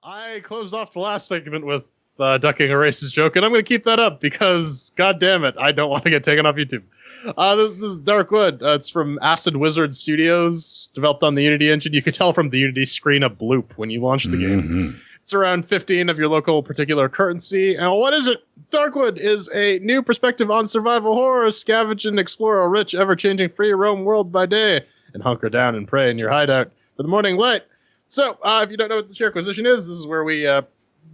I closed off the last segment with ducking a racist joke, and I'm going to keep that up because, god damn it, I don't want to get taken off YouTube. This is Darkwood. It's from Acid Wizard Studios, developed on the Unity engine. You could tell from the Unity screen a bloop when you launch the game. It's around 15 of your local particular currency. And what is it? Darkwood is a new perspective on survival horror. Scavenge and explore a rich, ever-changing free roam world by day, and hunker down and pray in your hideout for the morning light. So, if you don't know what the CHAIRQUISITION is, this is where we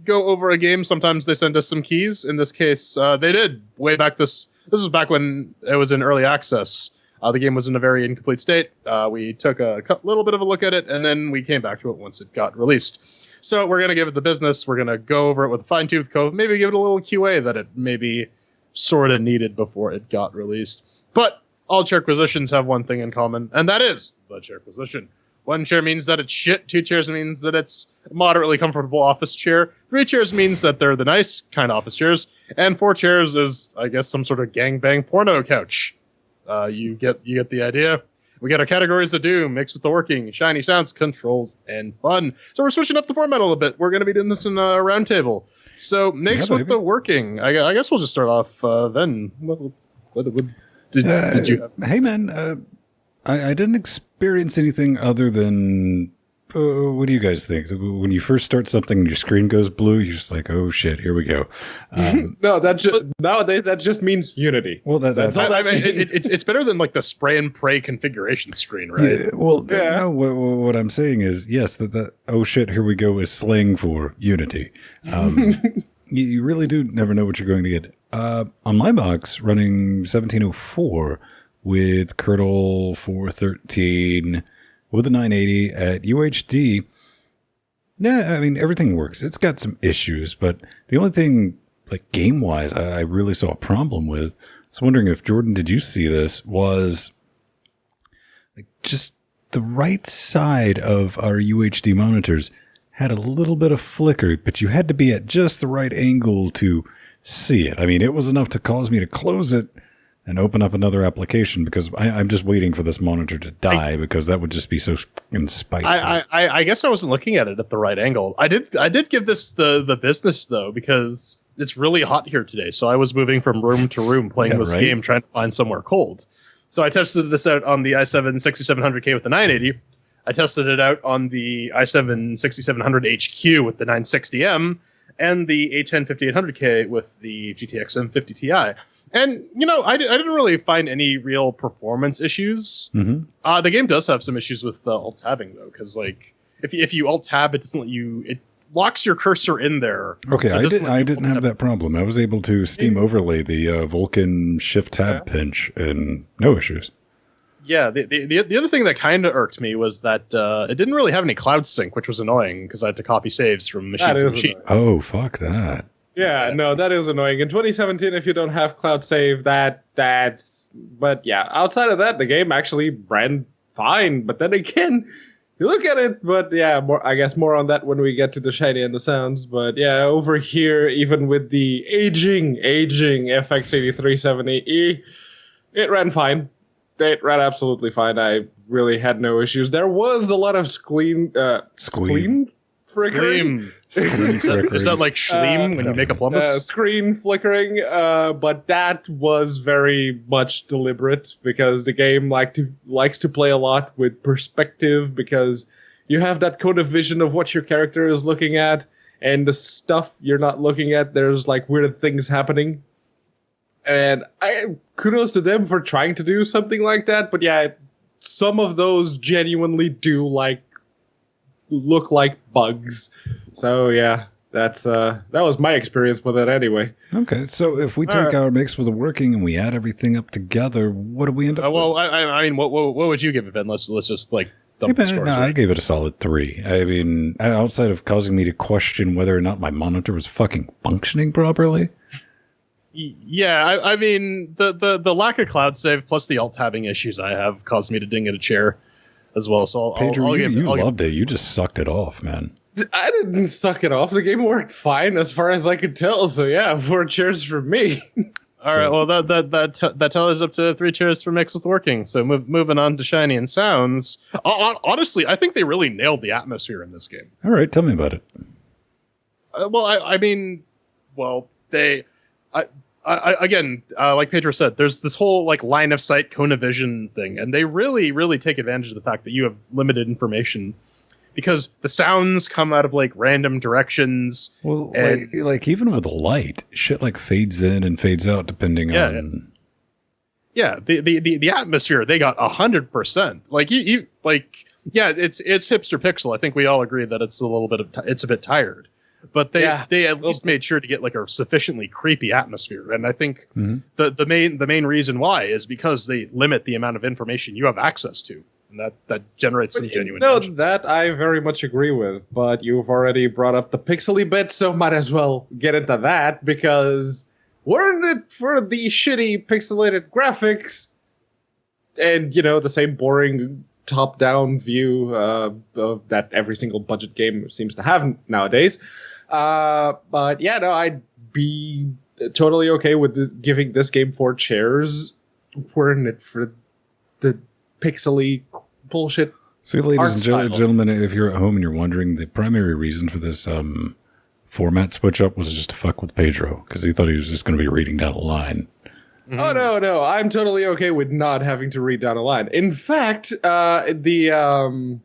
go over a game. Sometimes they send us some keys. In this case, they did way back this was back when it was in early access. The game was in a very incomplete state. We took a little bit of a look at it, and then we came back to it once it got released. So we're going to give it the business. We're going to go over it with a fine-tooth comb, maybe give it a little QA that it maybe sort of needed before it got released. But all CHAIRQUISITIONs have one thing in common, and that is the CHAIRQUISITION. 1 chair means that it's shit. 2 chairs means that it's a moderately comfortable office chair. 3 chairs means that they're the nice kind of office chairs. And 4 chairs is, I guess, some sort of gangbang porno couch. You get the idea. We got our categories of doom mixed with the working, shiny sounds, controls, and fun. So we're switching up the format a little bit. We're going to be doing this in a round table. So mixed with the working. I guess we'll just start off then. What did you have? Hey, man. I didn't experience anything other than... what do you guys think? When you first start something and your screen goes blue, you're just like, oh shit, here we go. No, nowadays that just means Unity. Well, that's all. I mean, it's better than like the spray and pray configuration screen, right? Yeah, well, no, what I'm saying is, yes, that oh shit, here we go is slang for Unity. You really do never know what you're going to get. On my box, running 1704 with Kernel 413 with a 980 at UHD. Yeah, I mean, everything works. It's got some issues, but the only thing, like game-wise, I really saw a problem with, I was wondering if, Jordan, did you see this, was like just the right side of our UHD monitors had a little bit of flicker, but you had to be at just the right angle to see it. I mean, it was enough to cause me to close it and open up another application because I'm just waiting for this monitor to die because that would just be so fucking spiteful. I guess I wasn't looking at it at the right angle. I did give this the business though because it's really hot here today. So I was moving from room to room playing this game, trying to find somewhere cold. So I tested this out on the i7 6700K with the 980. I tested it out on the i7 6700HQ with the 960M and the A10 5800K with the GTX 1050 Ti. And, you know, I didn't really find any real performance issues. The game does have some issues with alt-tabbing, though, because, like, if you alt-tab, it doesn't let you... It locks your cursor in there. Okay, so I didn't have that problem. I was able to Steam overlay the Vulkan Shift-Tab pinch, and no issues. Yeah, the other thing that kind of irked me was that it didn't really have any cloud sync, which was annoying, because I had to copy saves from machine to machine. Oh, fuck that. Yeah, no, that is annoying. In 2017, if you don't have cloud save, that's... But yeah, outside of that, the game actually ran fine. But then again, you look at it, but yeah, I guess more on that when we get to the shiny and the sounds. But yeah, over here, even with the aging FX 8370E, it ran fine. It ran absolutely fine. I really had no issues. There was a lot of scream flickering. Is that like Schleem when you make a plummus? Screen flickering, but that was very much deliberate because the game likes to play a lot with perspective because you have that cone of vision of what your character is looking at and the stuff you're not looking at, there's like weird things happening. And kudos to them for trying to do something like that, but yeah, some of those genuinely do look like bugs. So yeah, that was my experience with it anyway. Okay, so if we take our mix with the working and we add everything up together, what do we end up with? I mean, what would you give it, Ben? Let's just like dump the scores. No, I gave it a solid 3. I mean, outside of causing me to question whether or not my monitor was fucking functioning properly. Yeah, I mean, the lack of cloud save plus the alt-tabbing issues I have caused me to ding at a chair as well. So Pedro, you loved it. You just sucked it off, man. I didn't suck it off. The game worked fine as far as I could tell. So yeah, 4 chairs for me. All right. Well, that tallies up to 3 chairs for mix with working. So moving on to shiny and sounds. Honestly, I think they really nailed the atmosphere in this game. All right, tell me about it. Well, I mean, well, they, again, like Pedro said, there's this whole like line of sight, cone of vision thing, and they really, really take advantage of the fact that you have limited information because the sounds come out of like random directions. Well, and, like even with light, shit like fades in and fades out depending on. Yeah, the atmosphere they got 100%. Like you like. Yeah, it's hipster pixel. I think we all agree that it's a little bit it's a bit tired, but they at least made sure to get like a sufficiently creepy atmosphere. And I think the main reason why is because they limit the amount of information you have access to, and that generates some genuine tension. That I very much agree with. But you've already brought up the pixely bit, so might as well get into that because weren't it for the shitty pixelated graphics and the same boring top-down view that every single budget game seems to have nowadays. But yeah, no, I'd be totally okay with giving this game 4 chairs. Weren't it for the pixely bullshit? See, ladies and gentlemen, if you're at home and you're wondering, the primary reason for this format switch up was just to fuck with Pedro, because he thought he was just going to be reading down a line. Oh, no, I'm totally okay with not having to read down a line. In fact, the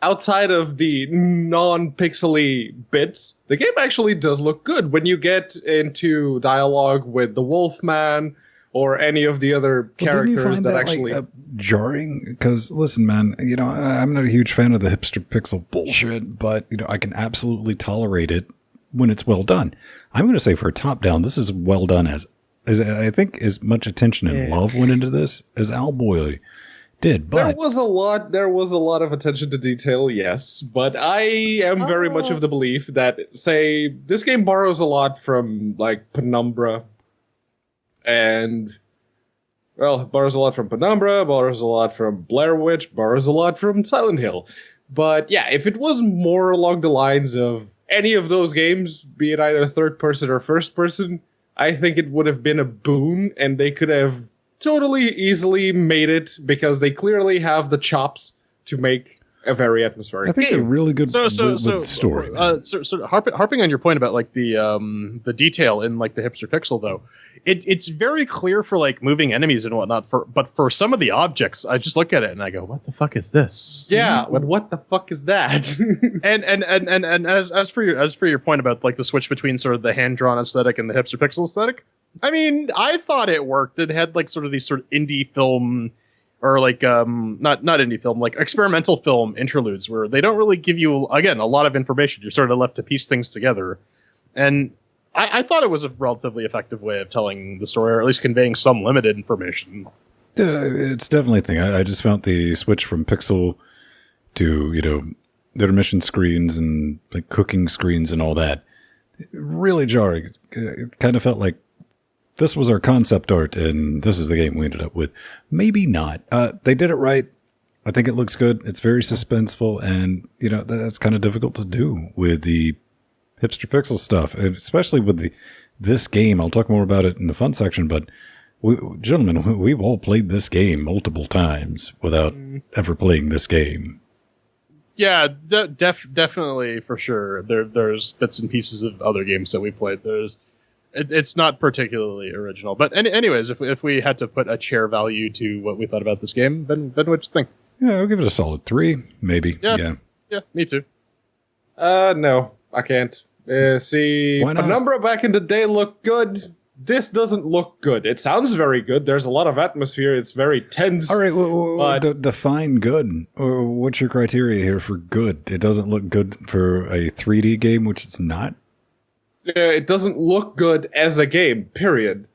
outside of the non-pixely bits, the game actually does look good when you get into dialogue with the Wolfman or any of the other characters that actually... Like, jarring? Because, listen, man, I'm not a huge fan of the hipster pixel bullshit, but, I can absolutely tolerate it when it's well done. I'm going to say for a top-down, this is well done as I think as much attention and love went into this as Owlboy did. But there was a lot of attention to detail, yes. But I am very much of the belief that, say, this game borrows a lot from like Penumbra, and borrows a lot from Penumbra, borrows a lot from Blair Witch, borrows a lot from Silent Hill. But yeah, if it was more along the lines of any of those games, be it either third person or first person, I think it would have been a boon, and they could have totally easily made it because they clearly have the chops to make a very atmospheric I think game. they're really good with the story. So harping on your point about like the detail in like the hipster pixel, though, it's very clear for like moving enemies and whatnot. But for some of the objects, I just look at it and I go, "What the fuck is this?" Yeah, what the fuck is that? and as for your point about like the switch between sort of the hand drawn aesthetic and the hipster pixel aesthetic, I mean, I thought it worked. It had like sort of these sort of indie film. Or like not indie film, like experimental film interludes where they don't really give you again a lot of information. You're sort of left to piece things together, and I thought it was a relatively effective way of telling the story, or at least conveying some limited information. It's definitely a thing. I just found the switch from pixel to the intermission screens and like cooking screens and all that really jarring. It kind of felt like this was our concept art, and this is the game we ended up with. Maybe not. They did it right. I think it looks good. It's very suspenseful, and that's kind of difficult to do with the hipster pixel stuff, and especially with this game. I'll talk more about it in the fun section, but gentlemen, we've all played this game multiple times without ever playing this game. Yeah, definitely for sure. There's bits and pieces of other games that we played. It's not particularly original, but anyways, if we had to put a chair value to what we thought about this game, then what'd you think? Yeah, I'll give it a solid 3, maybe. Yeah, me too. No, I can't. See, Why not? Penumbra back in the day looked good. This doesn't look good. It sounds very good. There's a lot of atmosphere. It's very tense. All right, define good. What's your criteria here for good? It doesn't look good for a 3D game, which it's not. It doesn't look good as a game, period.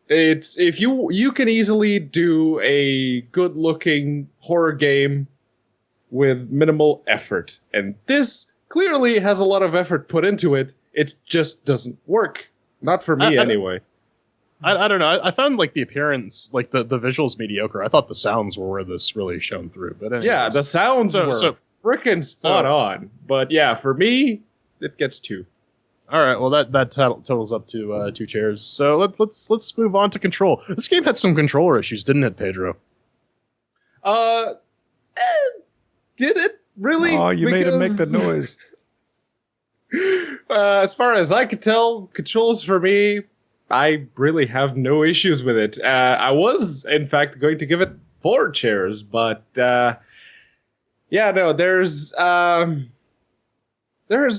It's if you can easily do a good-looking horror game with minimal effort, and this clearly has a lot of effort put into it. It just doesn't work. Not for me, anyway. I don't know. I found like the appearance, like the visuals mediocre. I thought the sounds were where this really shone through. But anyways, yeah, the sounds were freaking spot on. But yeah, for me, it gets 2. All right, well that totals up to 2 chairs. So let's move on to control. This game had some controller issues, didn't it, Pedro? Did it really? Oh, you made him make the noise. As far as I could tell, controls for me, I really have no issues with it. I was, in fact, going to give it 4 chairs, but there's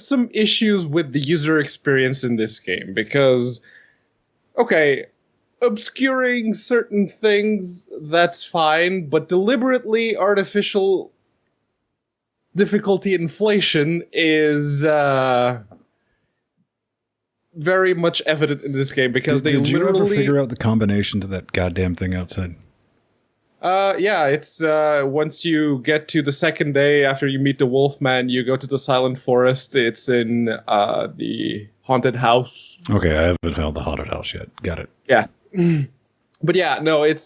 some issues with the user experience in this game because, okay, obscuring certain things, that's fine, but deliberately artificial difficulty inflation is very much evident in this game because did you ever figure out the combination to that goddamn thing outside? It's once you get to the second day after you meet the Wolfman, you go to the Silent Forest. It's in the haunted house. Okay, I haven't found the haunted house yet. Got it. Yeah. But yeah, no, it's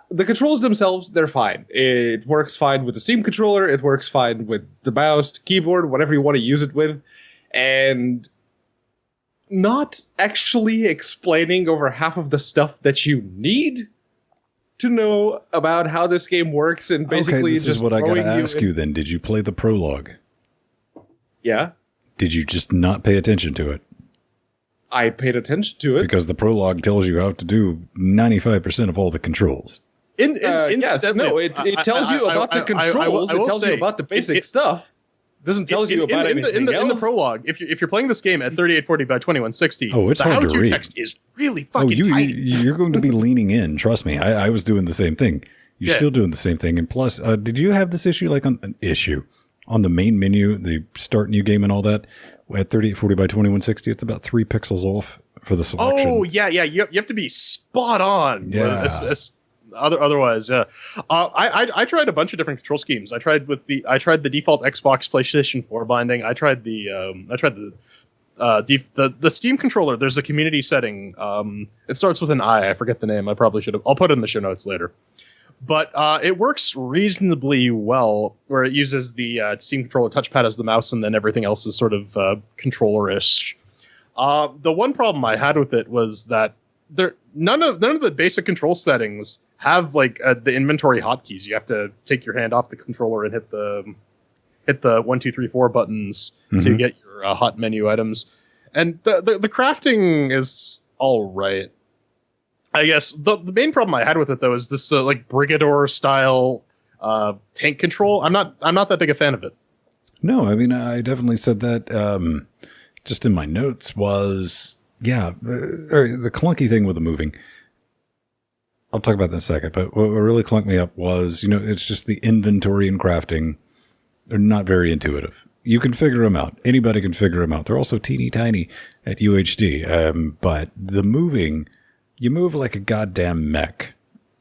the controls themselves, they're fine. It works fine with the Steam controller, it works fine with the mouse, keyboard, whatever you want to use it with. And not actually explaining over half of the stuff that you need to know about how this game works, and basically this just is what I gotta ask you then. Did you play the prologue? Yeah. Did you just not pay attention to it? I paid attention to it. Because the prologue tells you how to do 95% of all the controls. It tells you about the controls. It tells you about the basic stuff. Doesn't tell you about anything else. In the prologue, if you're playing this game at 3840 by 2160, it's hard to read. Text is really fucking tiny. You're going to be leaning in. Trust me. I was doing the same thing. You're still doing the same thing. And plus, did you have this issue on the main menu, the start new game and all that? At 3840 by 2160, it's about 3 pixels off for the selection. Oh, yeah. You have to be spot on. Yeah. Otherwise, yeah. I tried a bunch of different control schemes. I tried the default Xbox PlayStation 4 binding. I tried the Steam controller. There's a community setting. It starts with an I. I forget the name. I probably should have. I'll put it in the show notes later. But it works reasonably well, where it uses the Steam controller touchpad as the mouse, and then everything else is sort of controller-ish. The one problem I had with it was that none of the basic control settings have the inventory hotkeys. You have to take your hand off the controller and hit the 1, 2, 3, 4 buttons to get your hot menu items. And the crafting is all right. I guess the main problem I had with it though is this Brigador style tank control. I'm not that big a fan of it. No, I mean I definitely said that just in my notes was the clunky thing with the moving. I'll talk about that in a second, but what really clunked me up was, it's just the inventory and crafting. They're not very intuitive. You can figure them out. Anybody can figure them out. They're also teeny tiny at UHD. But the moving, you move like a goddamn mech.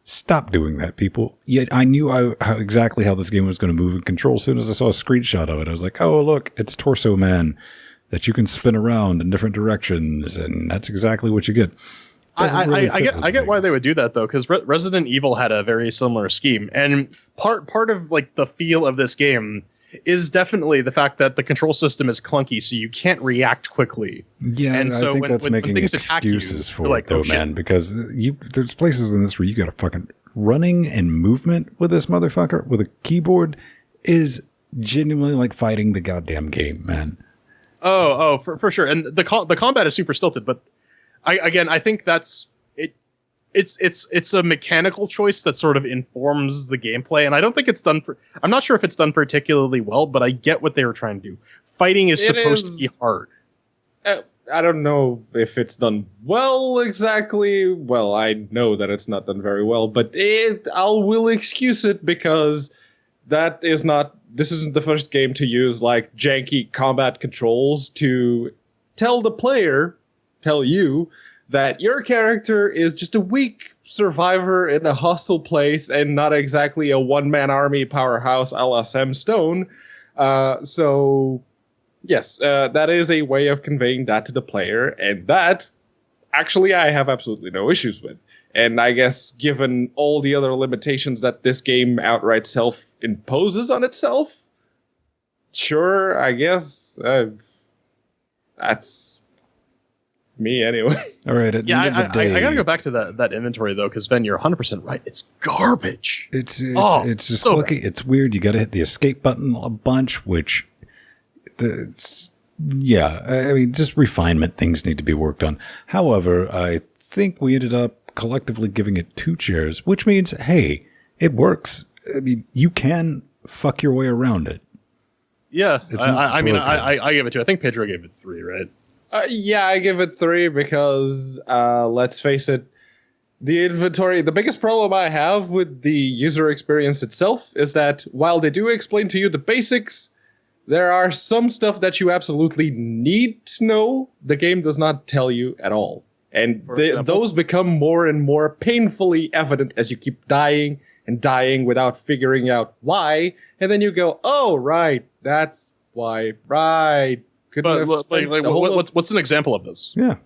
Stop doing that, people. Yet I knew exactly how this game was going to move and control. As soon as I saw a screenshot of it, I was like, oh, look, it's Torso Man that you can spin around in different directions. And that's exactly what you get. I get why they would do that though, because Resident Evil had a very similar scheme, and part of the feel of this game is definitely the fact that the control system is clunky, so you can't react quickly. Yeah, and so I think that's making excuses for it, though, man. Because there's places in this where you got a fucking running and movement with this motherfucker with a keyboard is genuinely like fighting the goddamn game, man. Oh, for sure. And the combat is super stilted, but I think that's it. It's a mechanical choice that sort of informs the gameplay, and I don't think it's done. I'm not sure if it's done particularly well, but I get what they were trying to do. Fighting is supposed to be hard. I don't know if it's done well exactly. Well, I know that it's not done very well, but I will excuse it because this isn't the first game to use janky combat controls to tell you that your character is just a weak survivor in a hostile place and not exactly a one-man army powerhouse a la Sam Stone. So, yes, that is a way of conveying that to the player, and that, actually, I have absolutely no issues with. And I guess, given all the other limitations that this game outright self-imposes on itself, sure, I guess, that's me anyway. All right. At the end of the day, I gotta go back to that inventory though, because Ben, you're 100% right. It's garbage. It's just so clicky. It's weird. You got to hit the escape button a bunch, which Yeah, I mean, just refinement things need to be worked on. However, I think we ended up collectively giving it 2 chairs, which means, hey, it works. I mean, you can fuck your way around it. Yeah, It's I mean, broken. I give it 2. I think Pedro gave it 3, right? Yeah, I give it 3 because, let's face it, the inventory, the biggest problem I have with the user experience itself is that while they do explain to you the basics, there are some stuff that you absolutely need to know the game does not tell you at all. And those become more and more painfully evident as you keep dying and dying without figuring out why. And then you go, oh, right, that's why, right. But what's an example of this? Yeah.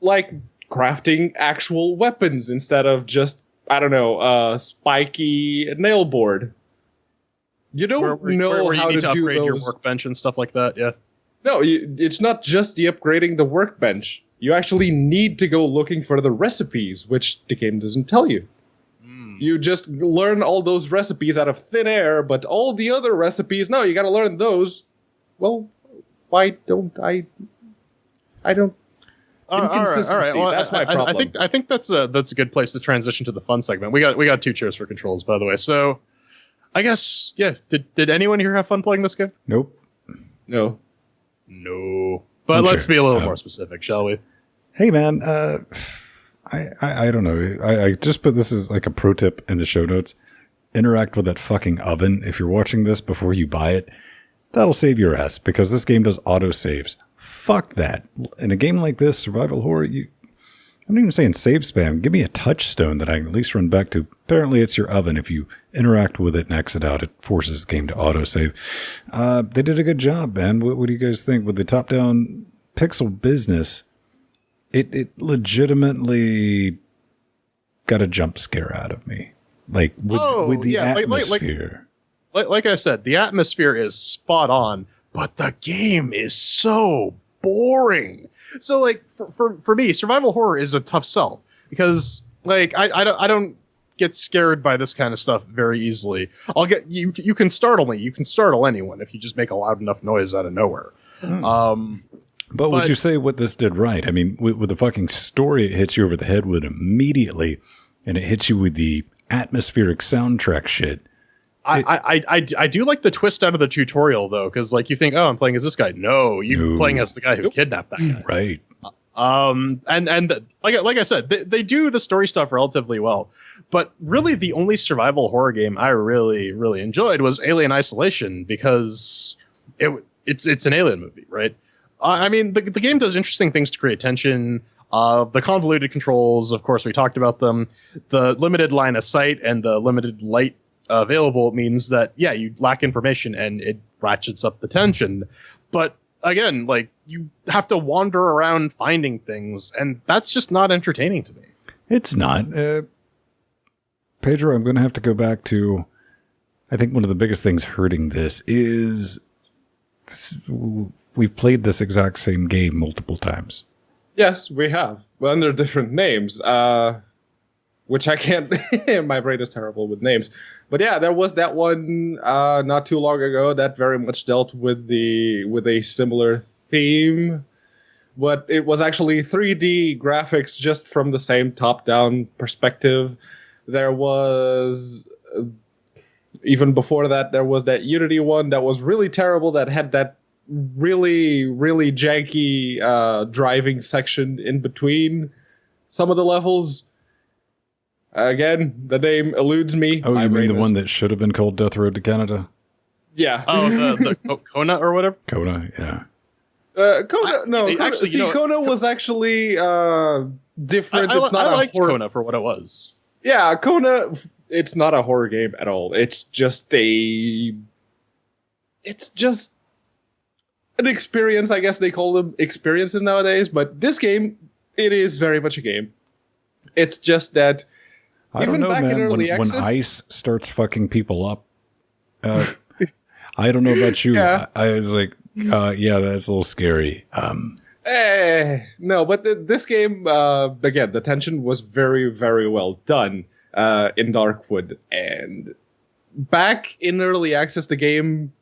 Like crafting actual weapons instead of just, I don't know, spiky nail board. You don't know where how you need to to do upgrade your those. workbench and stuff like that. Yeah. No, it's not just the upgrading the workbench. You actually need to go looking for the recipes, which the game doesn't tell you. You just learn all those recipes out of thin air, but all the other recipes, no, you gotta learn those. Well, why don't I don't... Inconsistency, all right. Well, that's my problem. I think that's a good place to transition to the fun segment. We got 2 chairs for controls, by the way. So, I guess Did anyone here have fun playing this game? Nope. No. But I'm let's sure. be a little more specific, shall we? Hey, man. I don't know. I just put this as like a pro tip in the show notes. Interact with that fucking oven if you're watching this before you buy it. That'll save your ass because this game does auto saves. Fuck that. In a game like this, survival horror, I'm not even saying save spam. Give me a touchstone that I can at least run back to. Apparently, it's your oven. If you interact with it and exit out, it forces the game to autosave. They did a good job, man. What do you guys think? With the top-down pixel business, it legitimately got a jump scare out of me. Like, with the atmosphere. Like I said, the atmosphere is spot on, but the game is so boring. So, like, for me, survival horror is a tough sell because, like, I don't get scared by this kind of stuff very easily. You can startle me. You can startle anyone if you just make a loud enough noise out of nowhere. But would you say what this did right? I mean, with the fucking story, it hits you over the head with immediately, and it hits you with the atmospheric soundtrack shit. I do like the twist out of the tutorial though, because like you think, oh, I'm playing as this guy. No, you're playing as the guy who kidnapped that guy. Right. And like I said, they do the story stuff relatively well, but really the only survival horror game I really enjoyed was Alien Isolation because it's an alien movie, right? I mean, the game does interesting things to create tension. The convoluted controls, of course, we talked about them. The limited line of sight and the limited light available means that, yeah, you lack information and it ratchets up the tension. But again, like, you have to wander around finding things, and that's just not entertaining to me. It's not. Pedro, I'm going to have to go back to, I think one of the biggest things hurting this is we've played this exact same game multiple times. Yes, we have. Well, under different names, which I can't... my brain is terrible with names. But yeah, there was that one not too long ago that very much dealt with a similar theme. But it was actually 3D graphics just from the same top-down perspective. There was... even before that, there was that Unity one that was really terrible that had that really janky driving section in between some of the levels. Again, the name eludes me. Oh, you mean the one that should have been called Death Road to Canada? Yeah. Oh, the Kona or whatever? Kona, yeah. Kona was actually different. It's not I a liked horror. Kona for what it was. Yeah, Kona, it's not a horror game at all. It's just an experience. I guess they call them experiences nowadays, but this game, it is very much a game. It's just that I don't know, back in man. early When access- ice starts fucking people up, I don't know about you. Yeah. I was like, yeah, that's a little scary. No, but this game, again, the tension was very well done in Darkwood. And back in early access, the game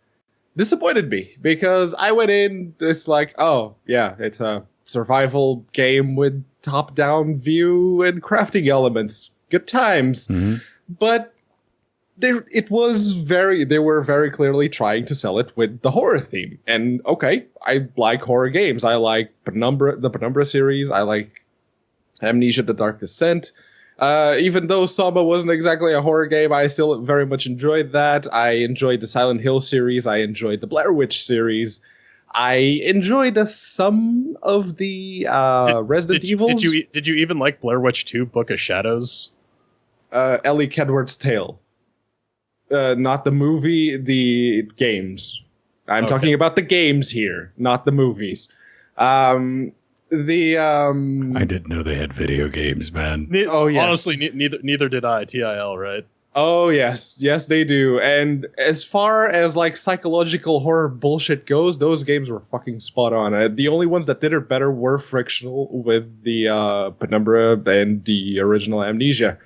disappointed me because I went in this like, oh yeah, it's a survival game with top-down view and crafting elements. Good times. But they were very clearly trying to sell it with the horror theme. And okay, I like horror games. I like the Penumbra series. I like Amnesia: The Dark Descent. Even though Soma wasn't exactly a horror game, I still very much enjoyed that. I enjoyed the Silent Hill series. I enjoyed the Blair Witch series. I enjoyed some of the Resident Evils. Did you even like Blair Witch 2: Book of Shadows? Ellie Kedward's Tale. Not the movie, the games. I'm talking about the games here, not the movies. I didn't know they had video games, man. Oh yes. Honestly, neither did I. TIL, right? Oh yes, they do. And as far as like psychological horror bullshit goes, those games were fucking spot on. The only ones that did it better were Frictional with the Penumbra and the original Amnesia.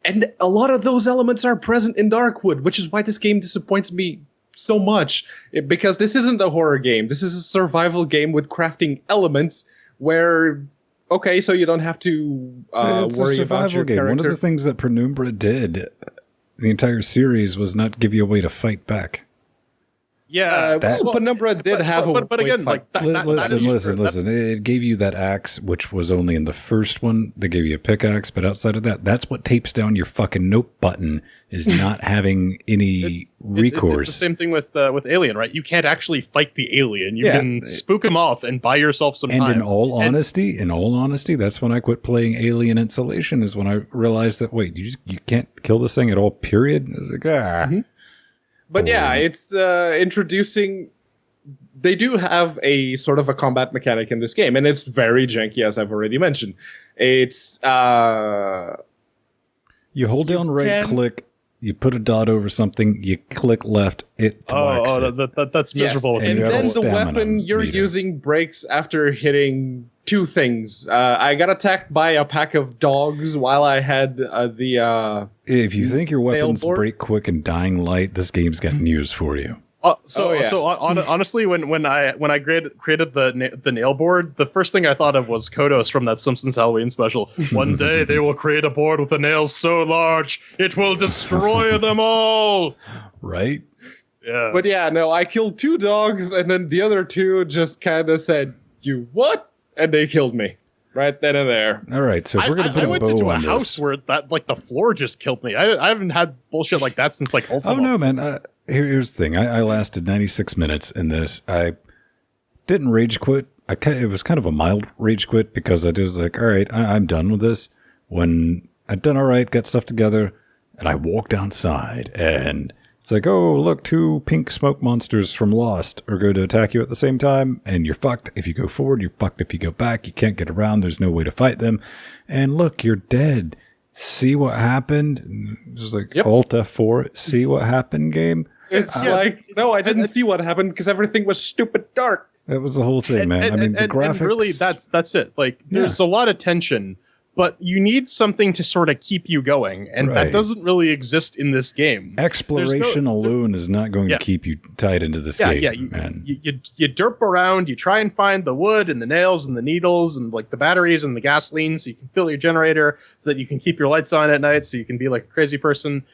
And a lot of those elements are present in Darkwood, which is why this game disappoints me so much. Because this isn't a horror game. This is a survival game with crafting elements where, okay, so you don't have to worry about your character. One of the things that Penumbra did, the entire series, was not give you a way to fight back. Yeah, Penumbra did have a but again, like listen. It gave you that axe, which was only in the first one. They gave you a pickaxe, but outside of that, that's what tapes down your fucking note button. Is not having any recourse. It's the same thing with Alien, right? You can't actually fight the alien. You can spook him off and buy yourself some time. And in all honesty, that's when I quit playing Alien Isolation. Is when I realized that wait, you can't kill this thing at all. Period. I was like But yeah, it's introducing. They do have a sort of a combat mechanic in this game, and it's very janky, as I've already mentioned. It's you hold down right click, you put a dot over something, you click left, it whacks it. That's miserable. Yes. And then the weapon you're using breaks after hitting two things. I got attacked by a pack of dogs while I had the. If you think your weapons break quick and dying light, this game's got news for you. Honestly, when I created the nail board, the first thing I thought of was Kodos from that Simpsons Halloween special. One day they will create a board with the nails so large it will destroy them all. Right? Yeah. But yeah, no, I killed two dogs, and then the other two just kind of said, "You what?" And they killed me right then and there. All right, so if we're gonna put a bow on this, I went into a house where the floor just killed me. I haven't had bullshit like that since like Ultima. Oh no, man. Here's the thing. I lasted 96 minutes in this. I didn't rage quit. It was kind of a mild rage quit because I was like, all right, I'm done with this. When I'd done all right, got stuff together, and I walked outside, and it's like, oh, look, two pink smoke monsters from Lost are going to attack you at the same time, and you're fucked. If you go forward, you're fucked. If you go back, you can't get around. There's no way to fight them. And look, you're dead. See what happened? Just like Alt F4, see what happened game. It's like, no, I didn't see what happened because everything was stupid dark. That was the whole thing, man. The graphics. And really, that's it. Like, there's a lot of tension, but you need something to sort of keep you going, and that doesn't really exist in this game. Exploration alone is not going to keep you tied into this game. You derp around, you try and find the wood and the nails and the needles and like the batteries and the gasoline, so you can fill your generator, so that you can keep your lights on at night, so you can be like a crazy person.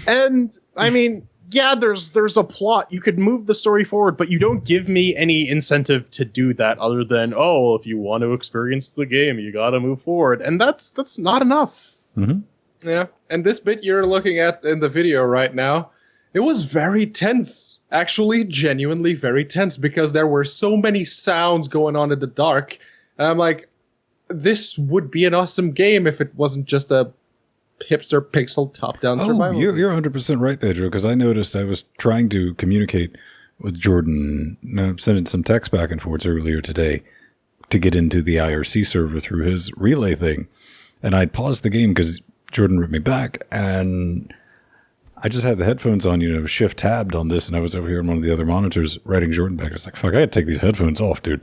And I mean. Yeah, there's a plot. You could move the story forward, but you don't give me any incentive to do that other than, oh, if you want to experience the game, you got to move forward. And that's not enough. Mm-hmm. Yeah. And this bit you're looking at in the video right now, it was very tense. Actually, genuinely very tense because there were so many sounds going on in the dark. And I'm like, this would be an awesome game if it wasn't just a hipster pixel top-down survival. You're 100% right, Pedro, because I noticed I was trying to communicate with Jordan, sending some text back and forth earlier today to get into the IRC server through his relay thing. And I'd paused the game because Jordan wrote me back, and I just had the headphones on, shift tabbed on this, and I was over here on one of the other monitors writing Jordan back. I was like, fuck, I had to take these headphones off, dude,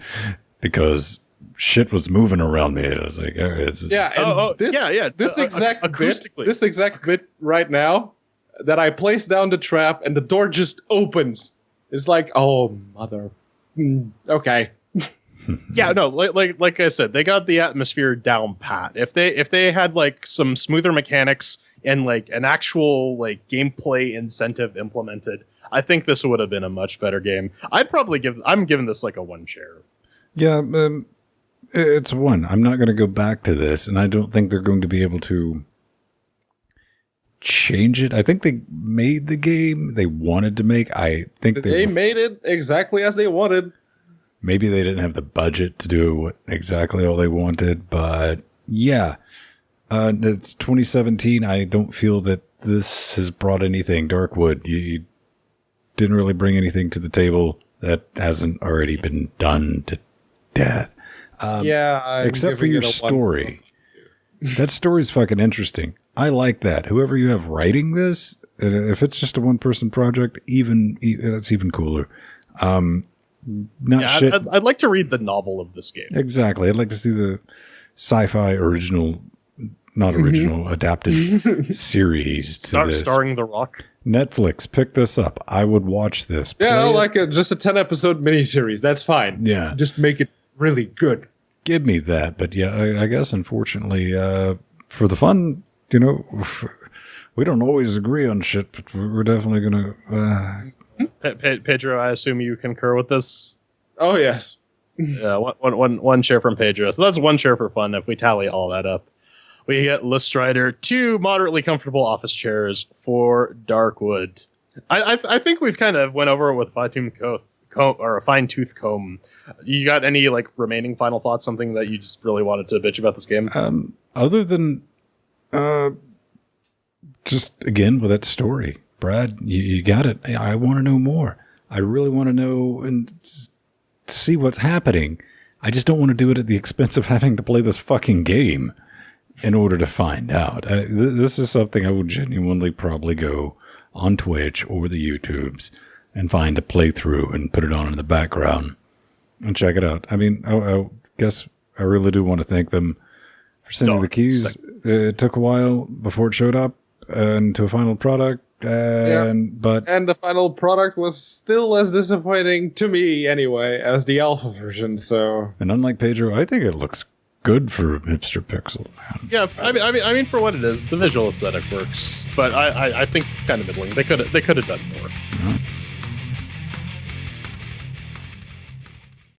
because shit was moving around me. I was like, this exact bit right now, that I place down the trap and the door just opens. It's like, oh, mother. Okay. Yeah, no, like I said, they got the atmosphere down pat. If they had like some smoother mechanics and like an actual like gameplay incentive implemented, I think this would have been a much better game. I'm giving this like a 1 share. Yeah, it's 1. I'm not going to go back to this, and I don't think they're going to be able to change it. I think they made the game they wanted to make. I think they made it exactly as they wanted. Maybe they didn't have the budget to do exactly all they wanted, but yeah. It's 2017. I don't feel that this has brought anything. Darkwood, you didn't really bring anything to the table that hasn't already been done to death. Except for your story. That story's fucking interesting. I like that. Whoever you have writing this, if it's just a 1-person project, that's even cooler. I'd like to read the novel of this game. Exactly. I'd like to see the sci-fi adapted series to this. Starring The Rock. Netflix, pick this up. I would watch this. Yeah, like just a 10-episode miniseries. That's fine. Yeah. Just make it really good. Give me that. But yeah, I guess unfortunately, for the fun, we don't always agree on shit, but we're definitely going to... Pedro, I assume you concur with this? Oh, yes. Yeah, one share from Pedro. So that's 1 share for fun if we tally all that up. We get Listrider 2 moderately comfortable office chairs for Darkwood. I think we've kind of went over it with a fine-tooth comb. You got any like remaining final thoughts, something that you just really wanted to bitch about this game? Other than just, again, with that story. Brad, you got it. I want to know more. I really want to know and see what's happening. I just don't want to do it at the expense of having to play this fucking game in order to find out. This is something I will genuinely probably go on Twitch or the YouTubes and find a playthrough and put it on in the background and check it out. I mean, I guess I really do want to thank them for sending the keys. It took a while before it showed up to a final product. And the final product was still as disappointing to me anyway as the alpha version. So, and unlike Pedro, I think it looks good for hipster pixel. Man. Yeah, I mean, for what it is, the visual aesthetic works, but I think it's kind of middling. They could have done more. Yeah.